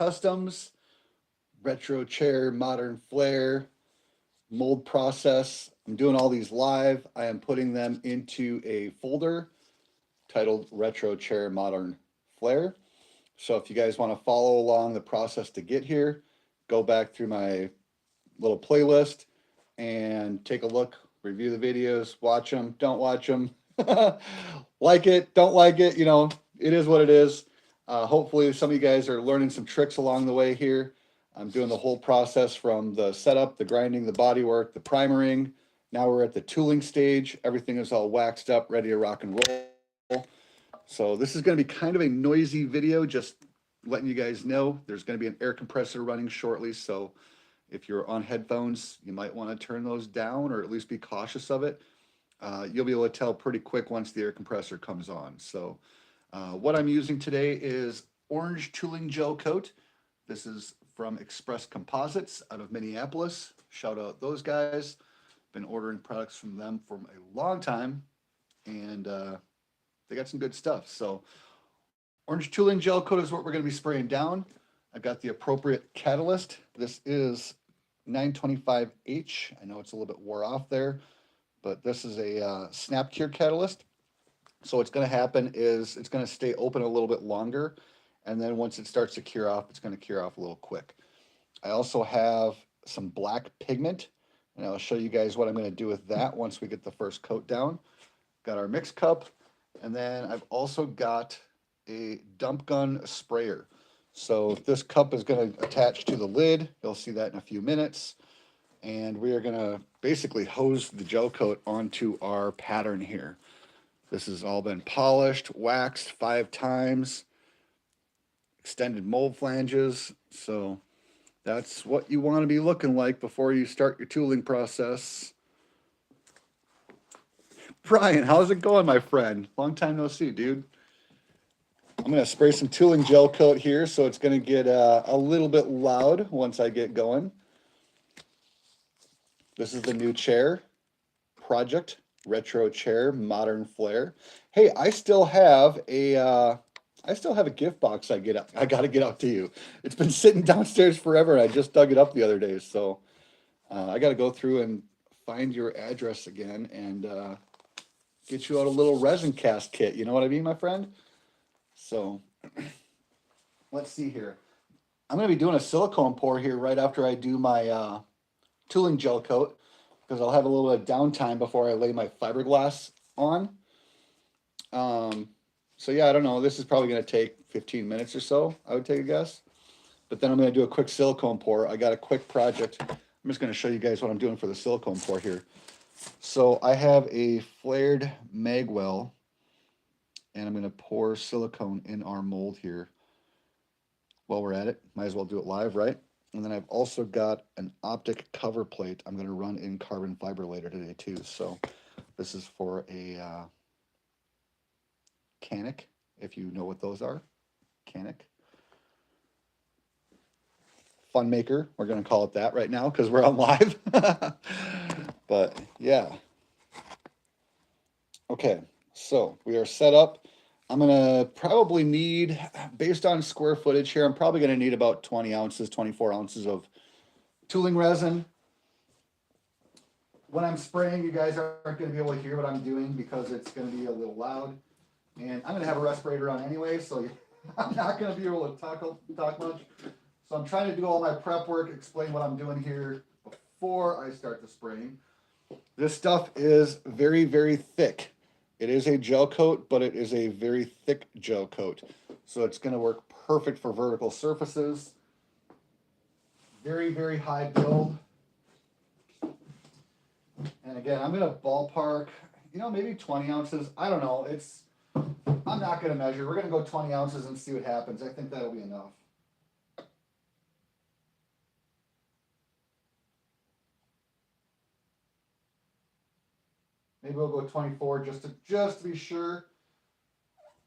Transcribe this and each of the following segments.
customs, retro chair, modern flare, mold process. I'm doing all these live. I am putting them into a folder titled Retro Chair Modern Flare. So if you guys want to follow along the process to get here, go back through my little playlist and take a look, review the videos, watch them, don't watch them, like it, don't like it, you know, it is what it is. Hopefully some of you guys are learning some tricks along the way here. I'm doing the whole process from the setup, the grinding, the body work, the primering. Now we're at the tooling stage. Everything is all waxed up, ready to rock and roll. So this is going to be kind of a noisy video, just letting you guys know there's going to be an air compressor running shortly. So if you're on headphones, you might want to turn those down or at least be cautious of it. You'll be able to tell pretty quick once the air compressor comes on. So what I'm using today is orange tooling gel coat. This is from Express Composites out of Minneapolis. Shout out those guys. Been ordering products from them for a long time, and they got some good stuff. So orange tooling gel coat is what we're going to be spraying down. I've got the appropriate catalyst. This is 925H. I know it's a little bit wore off there, but this is a snap cure catalyst. So what's going to happen is it's going to stay open a little bit longer, and then once it starts to cure off, it's going to cure off a little quick. I also have some black pigment, and I'll show you guys what I'm going to do with that once we get the first coat down. Got our mix cup, and then I've also got a dump gun sprayer. So this cup is going to attach to the lid. You'll see that in a few minutes. And we are going to basically hose the gel coat onto our pattern here. This has all been polished, waxed 5 times, extended mold flanges. So that's what you want to be looking like before you start your tooling process. Brian, how's it going, my friend? Long time no see, dude. I'm going to spray some tooling gel coat here, so it's going to get a little bit loud once I get going. This is the new chair project, retro chair, modern flare. Hey, I still have a gift box I got to get out to you. It's been sitting downstairs forever, and I just dug it up the other day. So I got to go through and find your address again and get you out a little resin cast kit. You know what I mean, my friend? So let's see here. I'm going to be doing a silicone pour here right after I do my tooling gel coat, because I'll have a little bit of downtime before I lay my fiberglass on. So yeah, I don't know. This is probably going to take 15 minutes or so, I would take a guess. But then I'm going to do a quick silicone pour. I got a quick project. I'm just going to show you guys what I'm doing for the silicone pour here. So I have a flared magwell, and I'm going to pour silicone in our mold here. While we're at it, might as well do it live, right? And then I've also got an optic cover plate I'm going to run in carbon fiber later today too. So this is for a Canic, if you know what those are. Canic. Fun maker, we're going to call it that right now because we're on live. But yeah. Okay, so we are set up. I'm going to probably need, based on square footage here, I'm probably going to need about 20 ounces, 24 ounces of tooling resin. When I'm spraying, you guys aren't going to be able to hear what I'm doing because it's going to be a little loud. And I'm going to have a respirator on anyway, so I'm not going to be able to talk much. So I'm trying to do all my prep work, explain what I'm doing here before I start the spraying. This stuff is very, very thick. It is a gel coat, but it is a very thick gel coat. So it's going to work perfect for vertical surfaces. Very, very high build. And again, I'm going to ballpark, maybe 20 ounces. I don't know. I'm not going to measure. We're going to go 20 ounces and see what happens. I think that'll be enough. Maybe we'll go 24 just to be sure.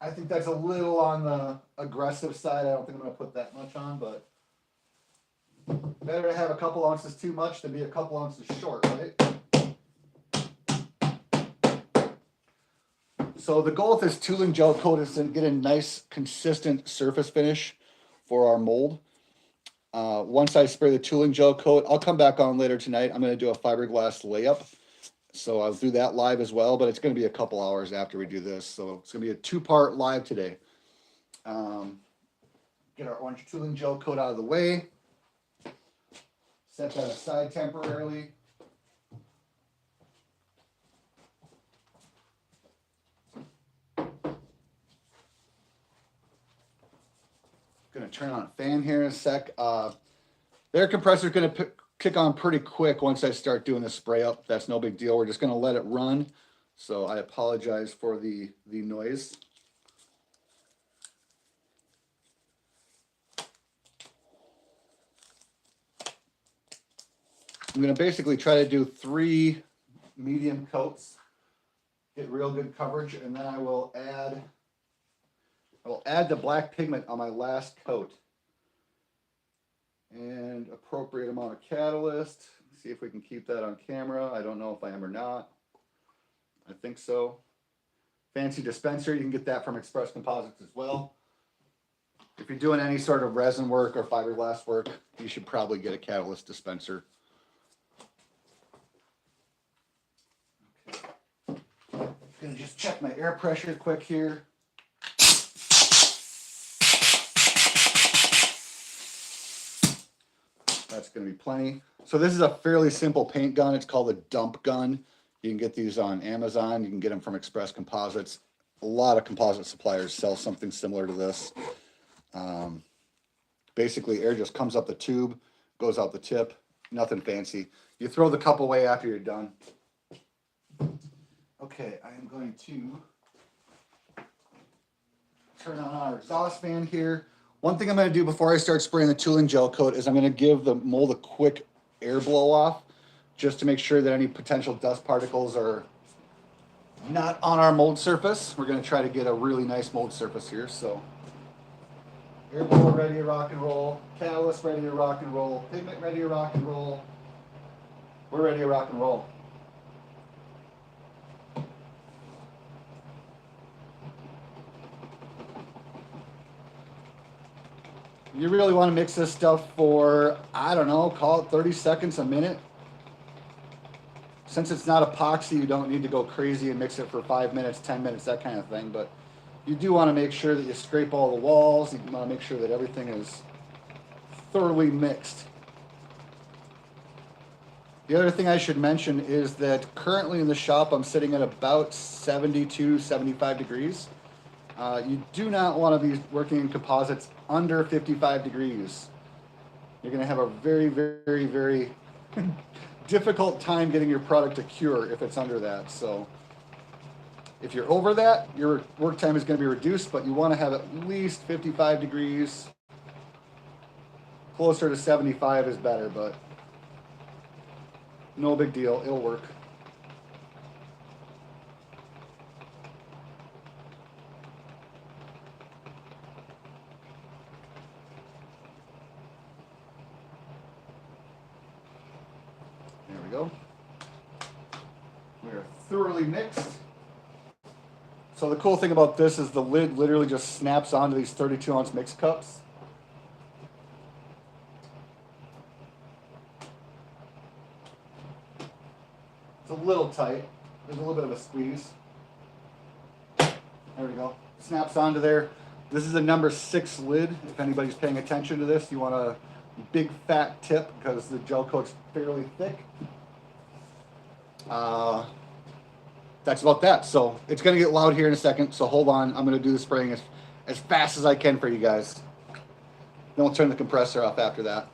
I think that's a little on the aggressive side. I don't think I'm going to put that much on, but better to have a couple ounces too much than be a couple ounces short, right? So the goal with this tooling gel coat is to get a nice consistent surface finish for our mold. Once I spray the tooling gel coat, I'll come back on later tonight. I'm going to do a fiberglass layup. So I'll do that live as well, but it's going to be a couple hours after we do this. So it's going to be a 2-part live today. Get our orange tooling gel coat out of the way. Set that aside temporarily. Going to turn on a fan here in a sec. The air compressor is going to kick on pretty quick once I start doing the spray up. That's no big deal. We're just going to let it run. So I apologize for the noise. I'm going to basically try to do 3 medium coats, get real good coverage, and then I will add the black pigment on my last coat. And appropriate amount of catalyst. See if we can keep that on camera. I don't know if I am or not. I think so. Fancy dispenser, you can get that from Express Composites as well. If you're doing any sort of resin work or fiberglass work, you should probably get a catalyst dispenser. Okay. Gonna just check my air pressure quick here. That's going to be plenty. So this is a fairly simple paint gun. It's called a dump gun. You can get these on Amazon. You can get them from Express Composites. A lot of composite suppliers sell something similar to this. Basically, air just comes up the tube, goes out the tip. Nothing fancy. You throw the cup away after you're done. Okay, I am going to turn on our exhaust fan here. One thing I'm going to do before I start spraying the tooling gel coat is I'm going to give the mold a quick air blow off just to make sure that any potential dust particles are not on our mold surface. We're going to try to get a really nice mold surface here. So air blower ready to rock and roll, catalyst ready to rock and roll, pigment ready to rock and roll. We're ready to rock and roll. You really want to mix this stuff for, I don't know, call it 30 seconds, a minute. Since it's not epoxy, you don't need to go crazy and mix it for 5 minutes, 10 minutes, that kind of thing. But you do want to make sure that you scrape all the walls. You want to make sure that everything is thoroughly mixed. The other thing I should mention is that currently in the shop, I'm sitting at about 72, 75 degrees. You do not want to be working in composites under 55 degrees. You're going to have a very, very, very difficult time getting your product to cure if it's under that. So if you're over that, your work time is going to be reduced, but you want to have at least 55 degrees. Closer to 75 is better, but no big deal. It'll work. There we go. We are thoroughly mixed. So the cool thing about this is the lid literally just snaps onto these 32-ounce mix cups. It's a little tight. There's a little bit of a squeeze. There we go. Snaps onto there. This is a number 6 lid. If anybody's paying attention to this, you want a big fat tip because the gel coat's fairly thick. That's about that. So it's going to get loud here in a second. So hold on. I'm going to do the spraying as fast as I can for you guys. Then we'll turn the compressor off after that.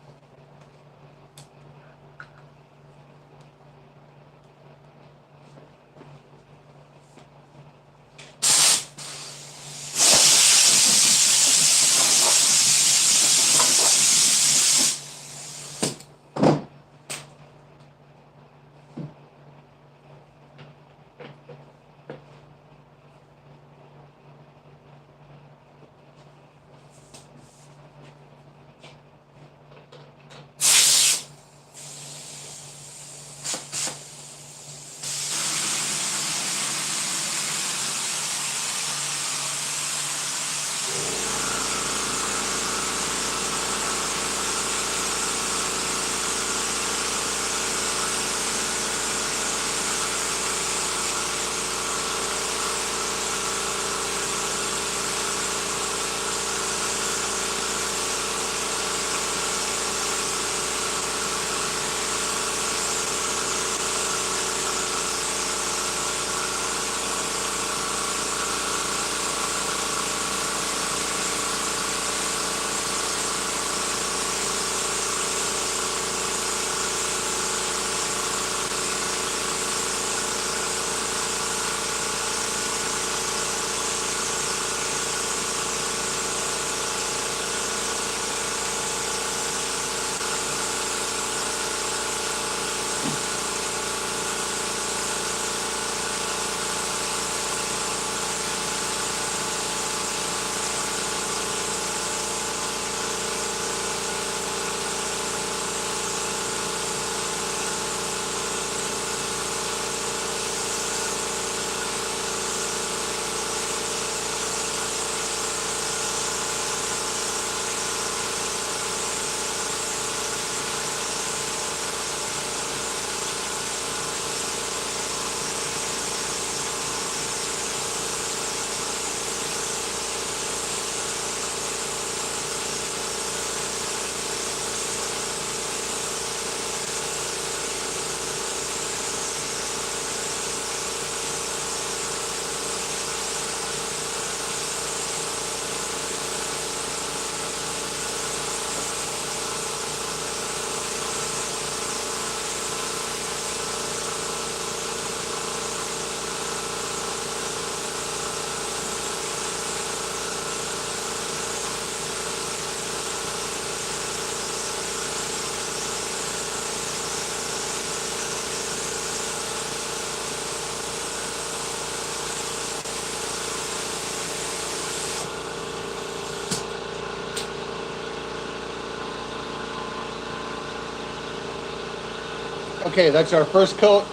Okay, that's our first coat.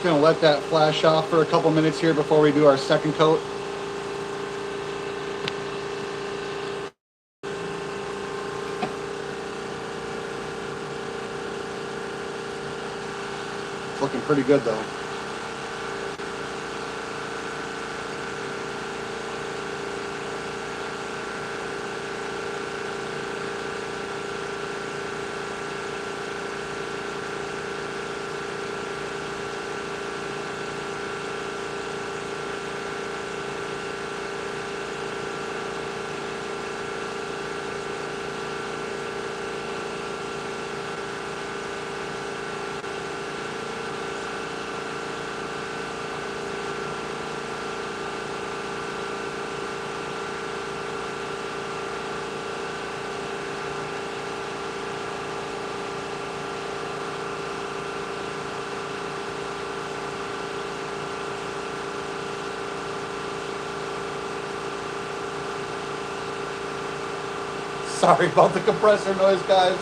Just gonna let that flash off for a couple minutes here before we do our second coat. It's looking pretty good though. Sorry about the compressor noise, guys.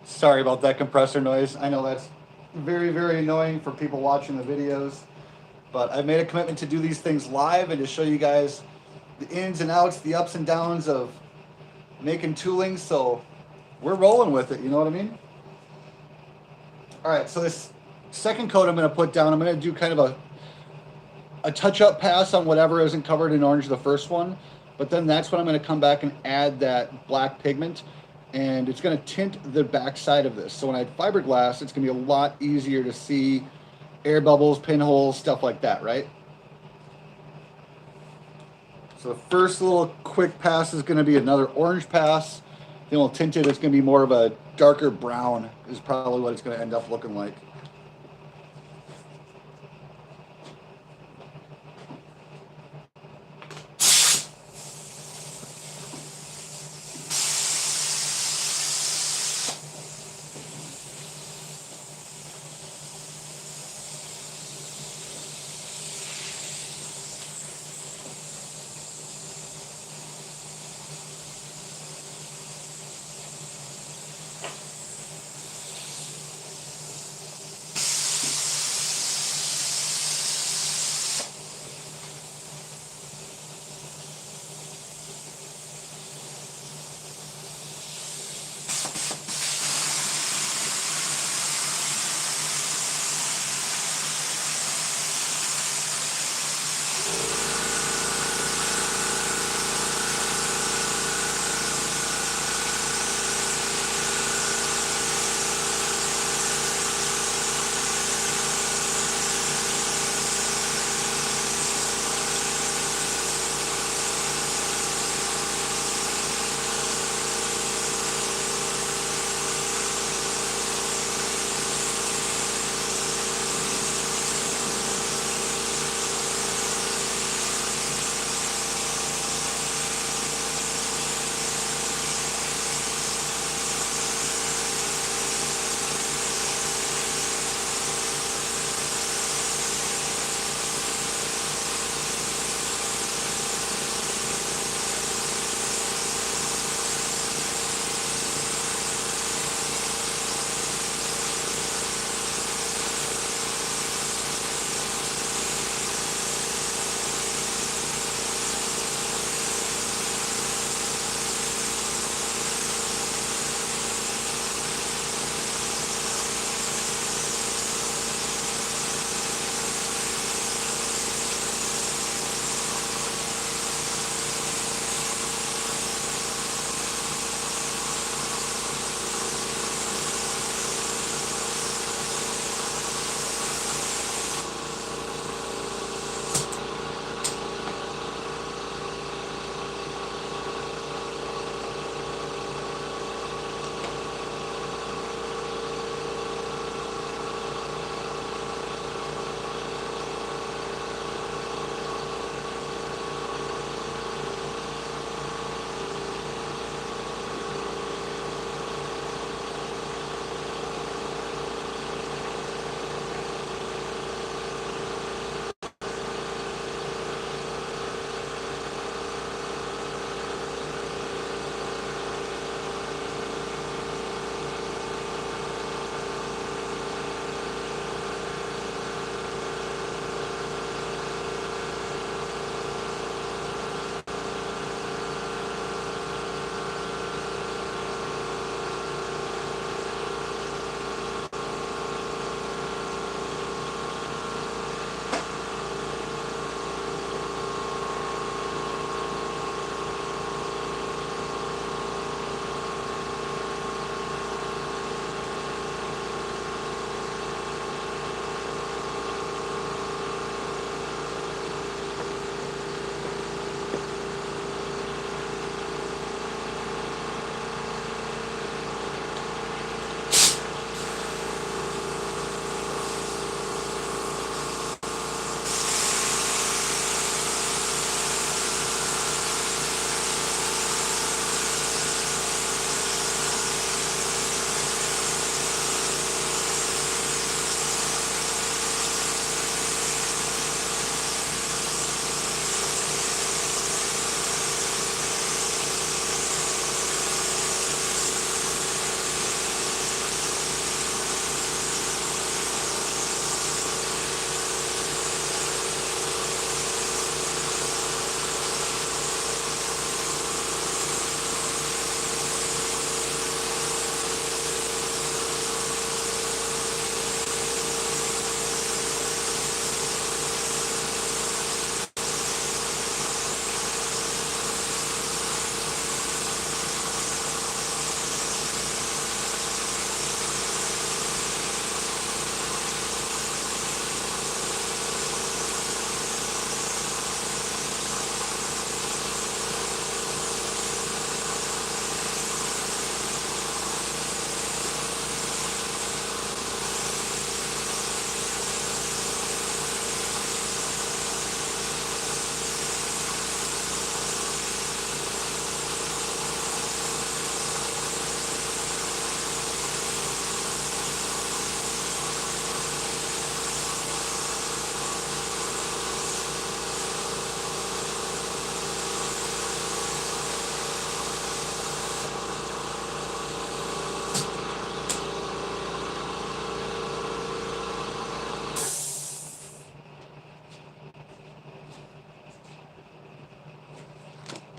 Sorry about that compressor noise. I know that's very, very annoying for people watching the videos, but I've made a commitment to do these things live and to show you guys the ins and outs, the ups and downs of making tooling. So we're rolling with it, you know what I mean? All right, so this second coat I'm going to put down, I'm going to do kind of a touch-up pass on whatever isn't covered in orange the first one, but then that's when I'm going to come back and add that black pigment, and it's going to tint the backside of this. So when I add fiberglass, it's going to be a lot easier to see air bubbles, pinholes, stuff like that, right? So the first little quick pass is going to be another orange pass. Then we'll tint it. It's going to be more of a darker brown is probably what it's going to end up looking like.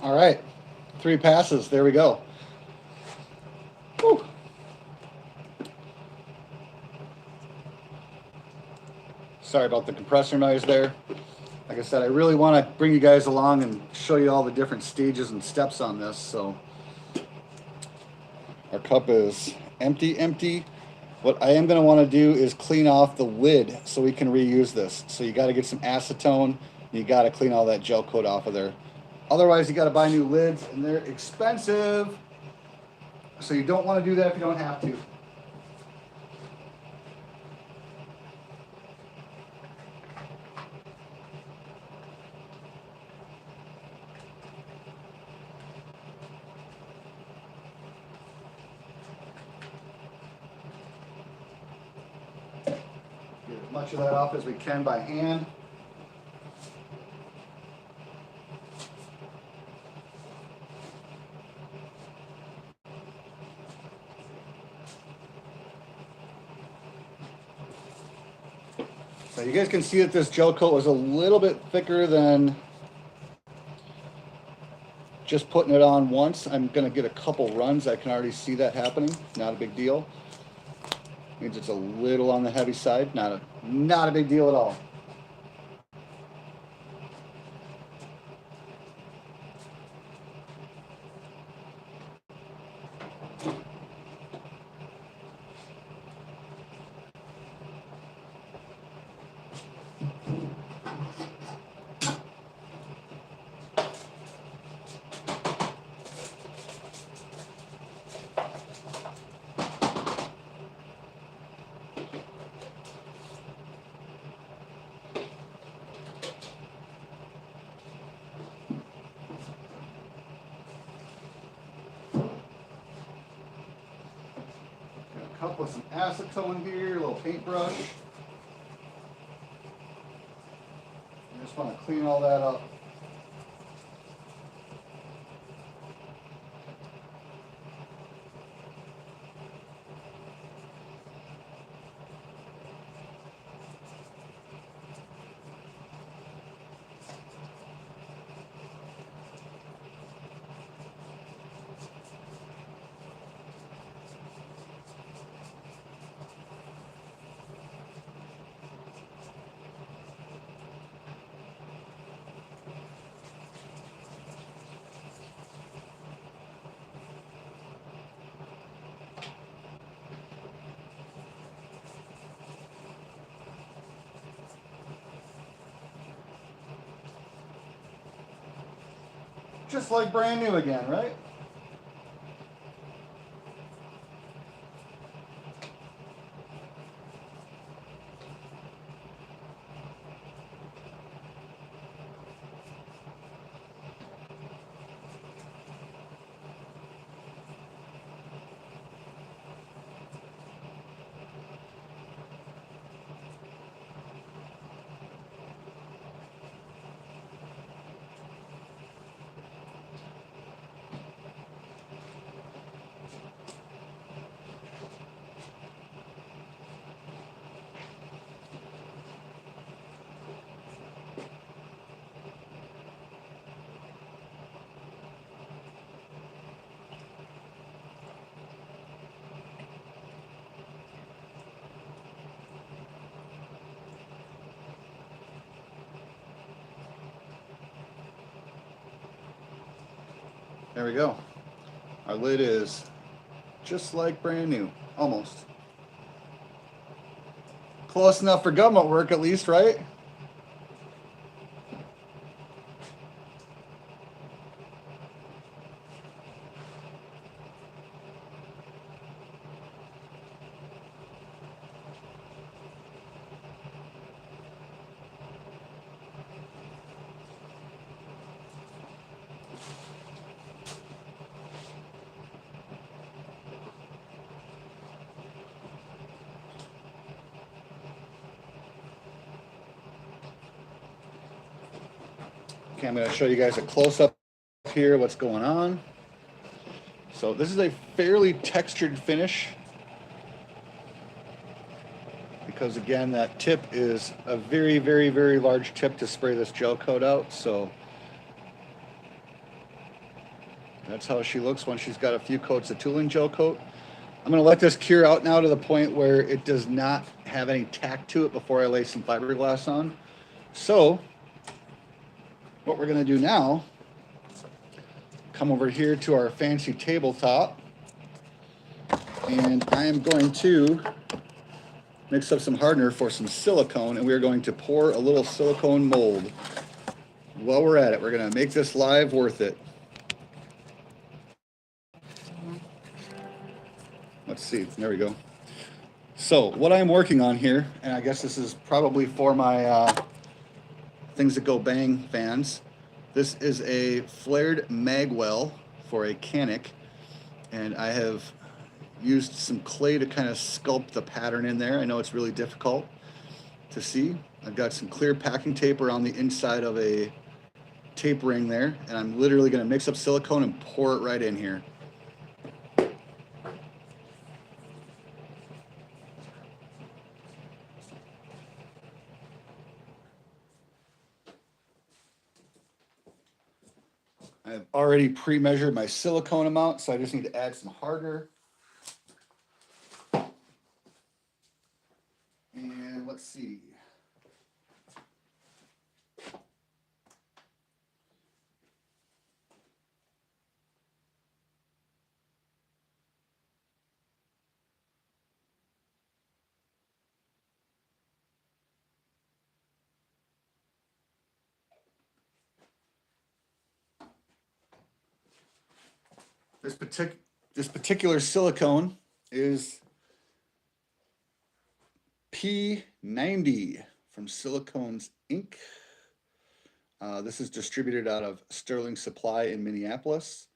All right, 3 passes. There we go. Whew. Sorry about the compressor noise there. Like I said, I really want to bring you guys along and show you all the different stages and steps on this. So our cup is empty. What I am going to want to do is clean off the lid so we can reuse this. So you got to get some acetone and you got to clean all that gel coat off of there. Otherwise, you got to buy new lids and they're expensive. So you don't want to do that if you don't have to. Get as much of that off as we can by hand. So you guys can see that this gel coat was a little bit thicker than just putting it on once. I'm going to get a couple runs. I can already see that happening. Not a big deal. Means it's a little on the heavy side. Not a big deal at all. Cup with some acetone here, a little paintbrush. I just want to clean all that up. Just like brand new again, right? There we go. Our lid is just like brand new, almost. Close enough for government work at least, right? Okay, I'm going to show you guys a close-up here, what's going on. So this is a fairly textured finish because again, that tip is a very large tip to spray this gel coat out. So That's how she looks when she's got a few coats of tooling gel coat. I'm going to let this cure out now to the point where it does not have any tack to it before I lay some fiberglass on. So what we're going to do now, come over here to our fancy tabletop, and I am going to mix up some hardener for some silicone, and we're going to pour a little silicone mold. While we're at it, we're going to make this live worth it. Let's see, there we go. So what I'm working on here, and I guess this is probably for my Things That Go Bang fans, this is a flared magwell for a canic, and I have used some clay to kind of sculpt the pattern in there. I know it's really difficult to see. I've got some clear packing tape around the inside of a tape ring there, and I'm literally going to mix up silicone and pour it right in here. I've already pre-measured my silicone amount, so I just need to add some hardener. And let's see. This particular silicone is P90 from Silicones Inc. This is distributed out of Sterling Supply in Minneapolis.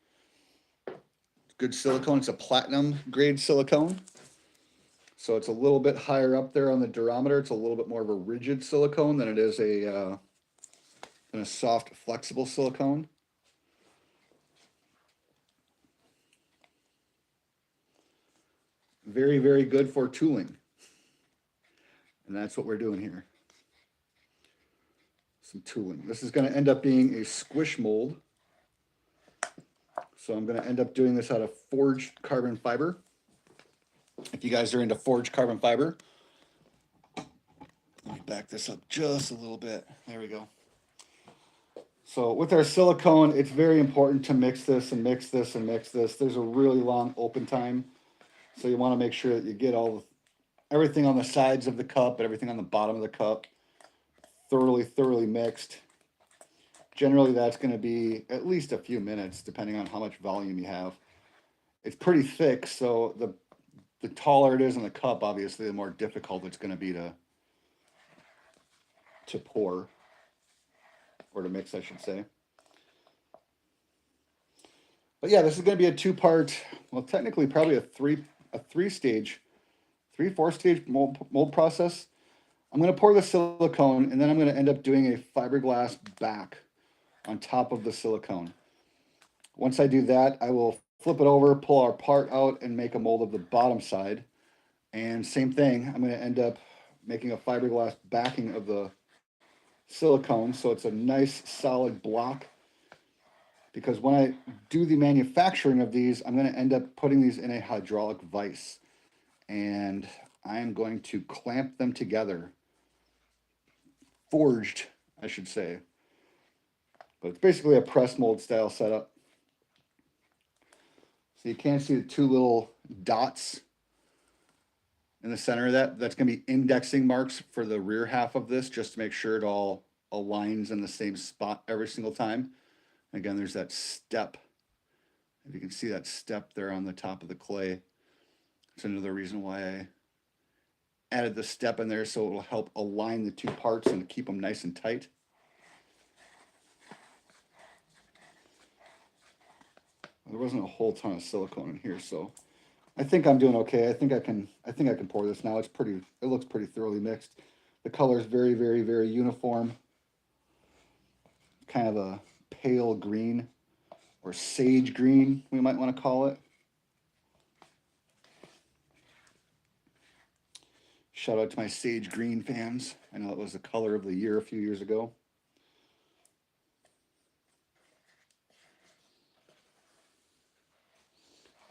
Good silicone. It's a platinum grade silicone. So it's a little bit higher up there on the durometer. It's a little bit more of a rigid silicone than it is a soft, flexible silicone. Very, very good for tooling. And that's what we're doing here. Some tooling. This is going to end up being a squish mold. So I'm going to end up doing this out of forged carbon fiber. If you guys are into forged carbon fiber, let me back this up just a little bit. There we go. So with our silicone, it's very important to mix this and mix this and mix this. There's a really long open time. So you want to make sure that you get everything on the sides of the cup and everything on the bottom of the cup thoroughly mixed. Generally, that's going to be at least a few minutes, depending on how much volume you have. It's pretty thick, so the taller it is in the cup, obviously, the more difficult it's going to be to pour, or to mix, I should say. But yeah, this is going to be a two-part, well, technically probably a three-stage, 4-stage mold process. I'm going to pour the silicone, and then I'm going to end up doing a fiberglass back on top of the silicone. Once I do that, I will flip it over, pull our part out, and make a mold of the bottom side. And same thing, I'm going to end up making a fiberglass backing of the silicone, so it's a nice solid block. Because when I do the manufacturing of these, I'm going to end up putting these in a hydraulic vise. And I am going to clamp them together. Forged, I should say. But it's basically a press mold style setup. So you can see the two little dots in the center of that. That's going to be indexing marks for the rear half of this, just to make sure it all aligns in the same spot every single time. Again, there's that step. If you can see that step there on the top of the clay. It's another reason why I added the step in there, so it will help align the two parts and keep them nice and tight. There wasn't a whole ton of silicone in here, so I think I'm doing okay. I think I can pour this now. It looks pretty thoroughly mixed. The color is very, very, very uniform. Kind of a pale green or sage green, we might want to call it. Shout out to my sage green fans. I know it was the color of the year a few years ago.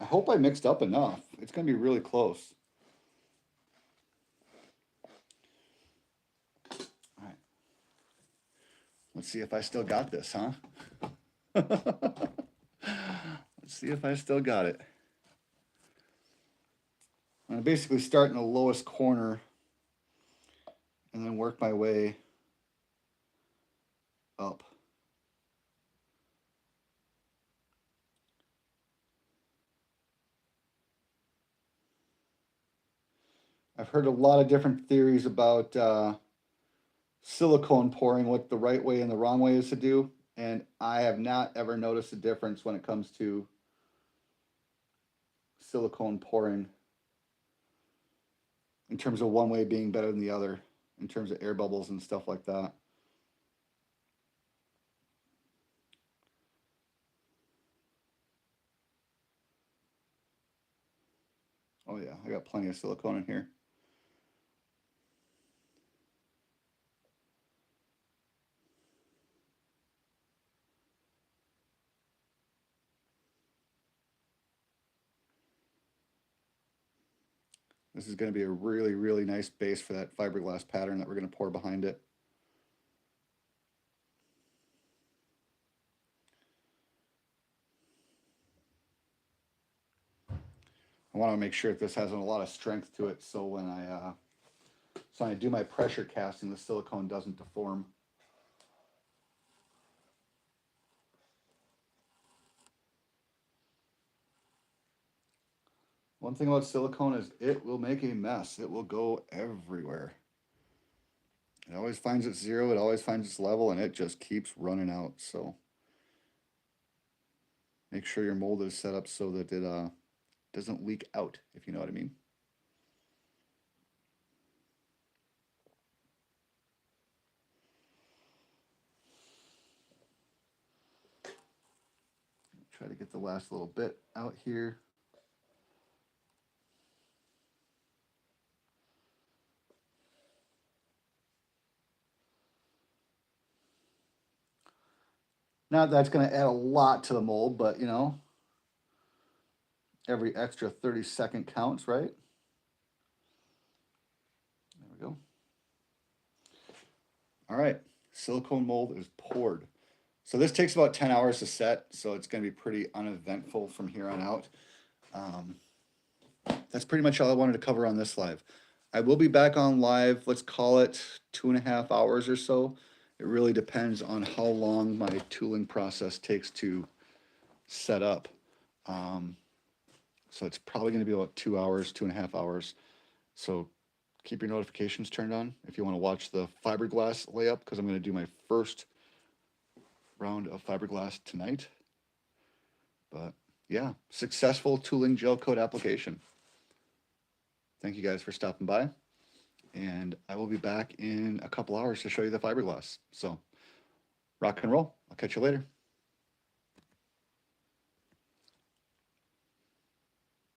hope I mixed up enough. It's going to be really close. All right. Let's see if I still got this, huh? Let's see if I still got it. I'm going to basically start in the lowest corner and then work my way up. I've heard a lot of different theories about silicone pouring, what the right way and the wrong way is to do, and I have not ever noticed a difference when it comes to silicone pouring in terms of one way being better than the other, in terms of air bubbles and stuff like that. Oh yeah, I got plenty of silicone in here. This is going to be a really, really nice base for that fiberglass pattern that we're going to pour behind it. I want to make sure that this has a lot of strength to it, so when I do my pressure casting, the silicone doesn't deform. One thing about silicone is it will make a mess. It will go everywhere. It always finds its zero, it always finds its level, and it just keeps running out. So make sure your mold is set up so that it doesn't leak out, if you know what I mean. Try to get the last little bit out here. Not that's going to add a lot to the mold, but you know, every extra 30-second counts, right? There we go. All right, silicone mold is poured. So this takes about 10 hours to set, so it's going to be pretty uneventful from here on out. That's pretty much all I wanted to cover on this live. I will be back on live, let's call it 2.5 hours or so. It really depends on how long my tooling process takes to set up. So it's probably going to be about 2 hours, 2.5 hours. So keep your notifications turned on if you want to watch the fiberglass layup, because I'm going to do my first round of fiberglass tonight. But yeah, successful tooling gel coat application. Thank you guys for stopping by, and I will be back in a couple hours to show you the fiberglass. So rock and roll. I'll catch you later.